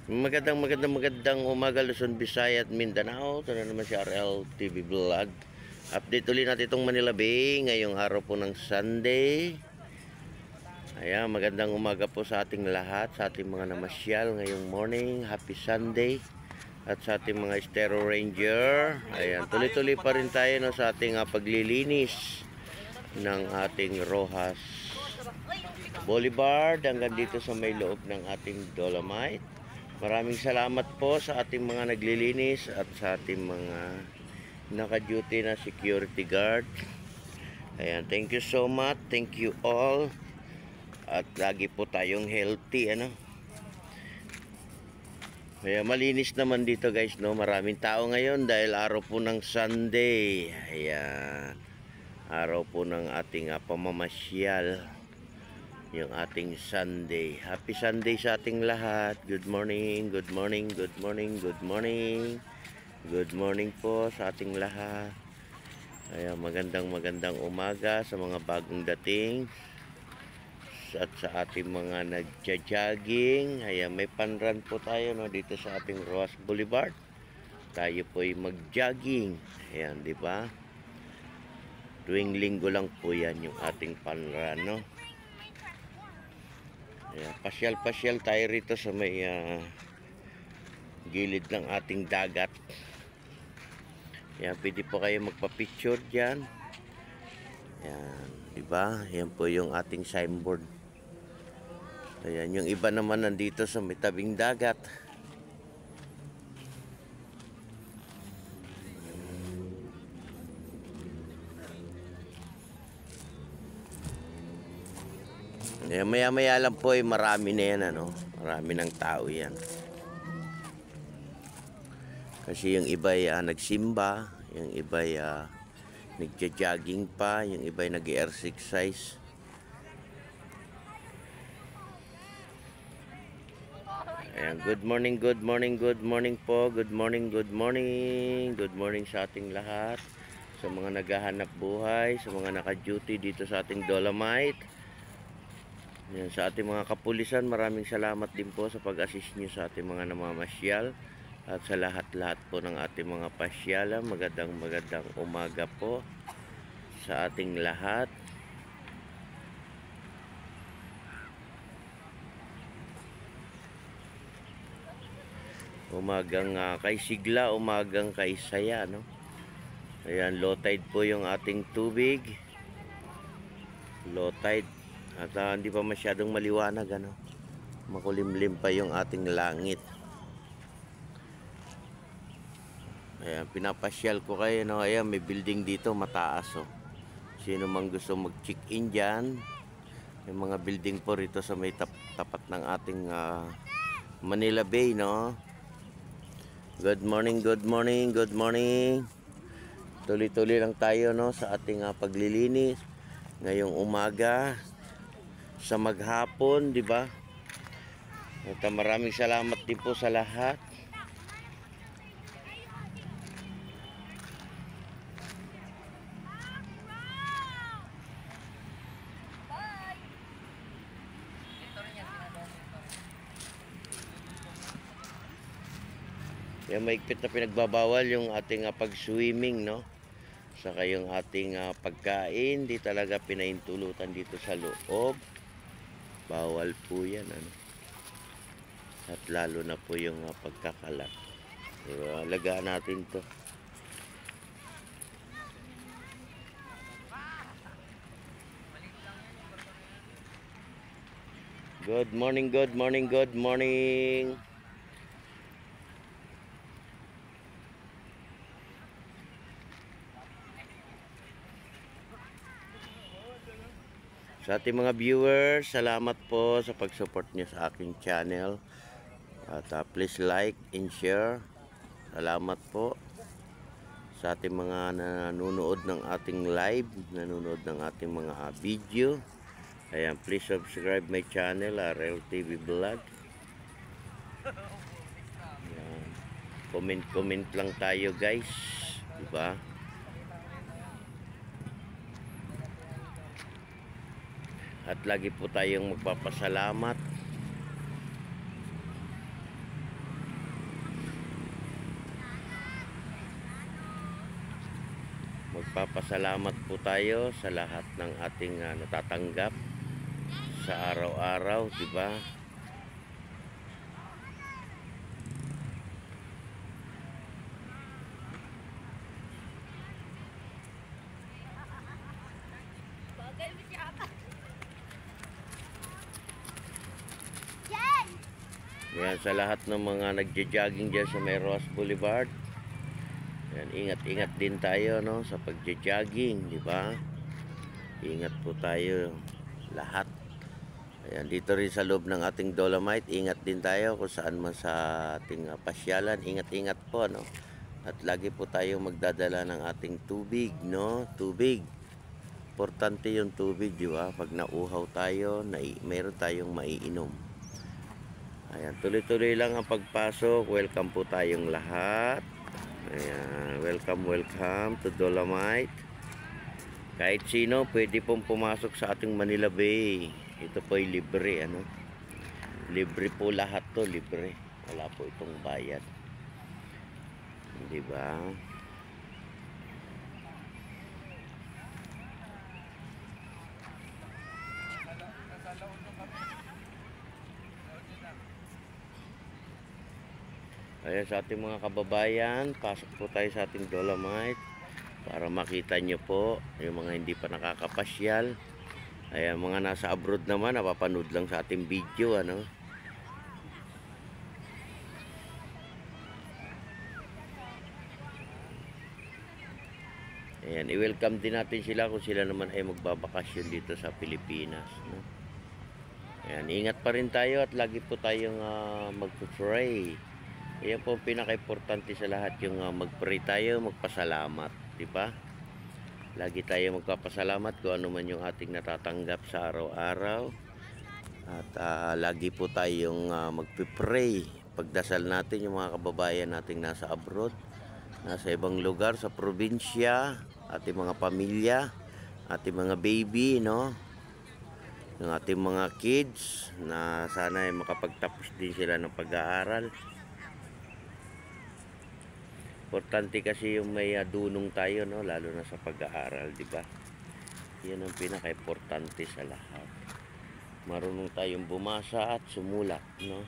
Magandang umaga Luzon, Visayas at Mindanao. Ito na naman si RL TV Vlog. Update ulit natin itong Manila Bay ngayong araw po ng Sunday. Ayan, magandang umaga po sa ating lahat, sa ating mga namasyal ngayong morning. Happy Sunday. At sa ating mga Estero Ranger. Ayan, tuloy-tuloy pa rin tayo no, sa ating paglilinis ng ating Rojas Boulevard hanggang dito sa may loob ng ating Dolomite. Maraming salamat po sa ating mga naglilinis at sa ating mga naka-duty na security guard. Ayan, thank you so much. Thank you all. At lagi po tayong healthy, ano. Kaya malinis naman dito, guys, no. Maraming tao ngayon dahil araw po ng Sunday. Ayan. Araw po ng ating pamamasyal. Yung ating Sunday. Happy Sunday sa ating lahat. Good morning, good morning, good morning, good morning. Good morning po sa ating lahat. Ayan, magandang umaga sa mga bagong dating. At sa ating mga nagja-jogging. Ayan, may panran po tayo no, dito sa ating Rojas Boulevard. Tayo po ay mag-jogging. Ayan, di ba? Tuwing linggo lang po yan yung ating panran, no? Ayan, pasyal-pasyal tayo rito sa may gilid ng ating dagat. Ayan, pwede po kayo magpa-picture dyan. Ayan, diba? Ayan po yung ating signboard. Ayan, yung iba naman nandito sa may tabing dagat. Ayan, maya-maya lang po ay marami na yan, ano? Marami ng tao yan. Kasi yung iba ay nagsimba, yung iba ay nagja-jogging pa, yung iba ay nag-exercise. Ayan, good morning po. Good morning sa ating lahat. Sa mga naghahanap buhay, sa mga naka-duty dito sa ating Dolomite. Ayan, sa ating mga kapulisan, maraming salamat din po sa pag-assist nyo sa ating mga namamasyal. At sa lahat-lahat po ng ating mga pasyala, magandang umaga po sa ating lahat. Umagang kay sigla, umagang kay saya, no? Ayan, low tide po yung ating tubig. Low tide. At hindi pa masyadong maliwanag, ano? Makulimlim pa yung ating langit. Ayan, pinapasyal ko kayo, no? Ayan, may building dito, mataas, oh. Sino mang gusto mag-check-in dyan. May mga building po rito sa may tapat ng ating Manila Bay, no? Good morning. Tuloy-tuloy lang tayo, no, sa ating paglilinis ngayong umaga sa maghapon, di ba? At maraming salamat din po sa lahat. Yan, maigpit na pinagbabawal yung ating pag-swimming, no? Saka yung ating pagkain, di talaga pinaintulutan dito sa loob. Bawal po yan, ano? At lalo na po yung pagkakalat. Diba? Alagaan natin to. Good morning. Sa ating mga viewers, salamat po sa pag-support niyo sa aking channel. At please like and share. Salamat po sa ating mga nanonood ng ating live, nanonood ng ating mga video. Ayan, please subscribe my channel, RL TV Vlog. Ayan. Comment lang tayo, guys. Diba? At lagi po tayong magpapasalamat Nagpapasalamat po tayo sa lahat ng ating natatanggap sa araw-araw, di ba? Yan, sa lahat ng mga nagja-jogging dyan sa may Ross Boulevard. Yan, ingat-ingat din tayo, no, sa pagja-jogging, di ba? Ingat po tayo lahat. Ayan, dito rin sa loob ng ating Dolomite, ingat din tayo kung saan man sa ating pasyalan. Ingat-ingat po, no? At lagi po tayo magdadala ng ating tubig, no? Tubig. Importante yung tubig, di ba? Pag nauhaw tayo, mayroon tayong maiinom. Ayan, tuloy-tuloy lang ang pagpasok. Welcome po tayong lahat. Ayan, welcome to Dolomite. Kahit sino pwede pong pumasok sa ating Manila Bay. Ito po ay libre, ano? Libre po lahat to, libre. Wala po itong bayad. Di ba? Ayan, sa ating mga kababayan, pasok po tayo sa ating Dolomite para makita nyo po yung mga hindi pa nakakapasyal. Ayan, mga nasa abroad naman, napapanood lang sa ating video, ano? Ayan, i-welcome din natin sila kung sila naman ay magbabakasyon dito sa Pilipinas, no? Ayan, ingat pa rin tayo at lagi po tayong mag-pray. Ayan po ang pinaka-importante sa lahat, yung mag-pray tayo, magpasalamat, di ba? Lagi tayo magpapasalamat kung ano man yung ating natatanggap sa araw-araw. At lagi po tayong magpipray. Pagdasal natin yung mga kababayan nating nasa abroad, nasa ibang lugar, sa probinsya, ating mga pamilya, ating mga baby, no? Yung ating mga kids na sana ay makapagtapos din sila ng pag-aaral. Importante kasi yung may dunong tayo, no, lalo na sa pag-aaral, di ba? Yan ang pinaka-importante sa lahat. Marunong tayong bumasa at sumulat, no?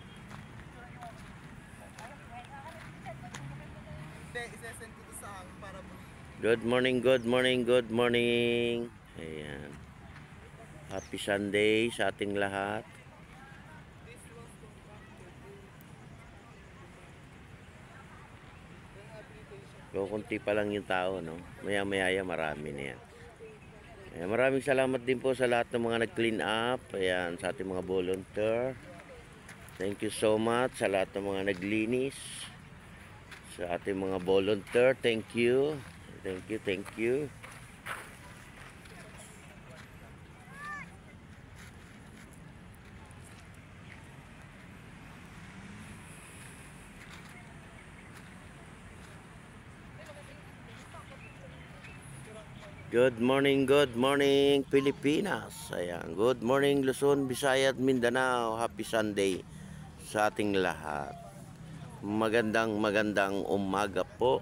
Good morning, good morning, good morning. Ayan. Happy Sunday sa ating lahat. Kunti pa lang yung tao, no? Maya-maya marami na yan. Ayan, maraming salamat din po sa lahat ng mga nag-clean up. Ayan, sa ating mga volunteer. Thank you so much sa lahat ng mga naglinis. Sa ating mga volunteer, thank you. Thank you, thank you. Good morning Pilipinas. Ayan, good morning Luzon, Visayas, Mindanao. Happy Sunday sa ating lahat. Magandang umaga po.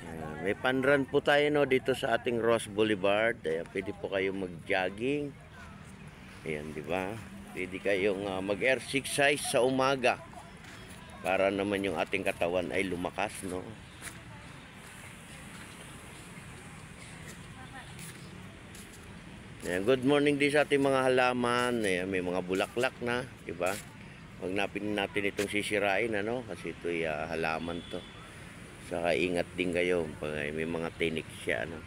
Ayan, may panran po tayo, no, dito sa ating Ross Boulevard. Ayan, pwede po kayong mag-jogging. Ayan, di ba? Pwede kayong mag-exercise sa umaga para naman yung ating katawan ay lumakas, no? Ayan, good morning din sa ating mga halaman. Ayan, may mga bulaklak na, di ba? Huwag natin itong sisirain, ano? Kasi ito'y halaman to. Saka ingat din kayo pag may mga tinik siya, ano?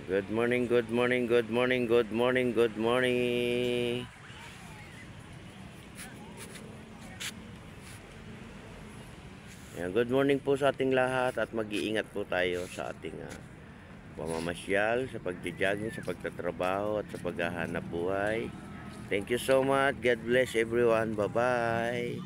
Good morning, good morning, good morning, good morning, good morning. Ayan, good morning po sa ating lahat at mag-iingat po tayo sa ating pamamasyal, sa pagja-jogging, sa pagtatrabaho at sa paghahanap buhay. Thank you so much. God bless everyone. Bye-bye.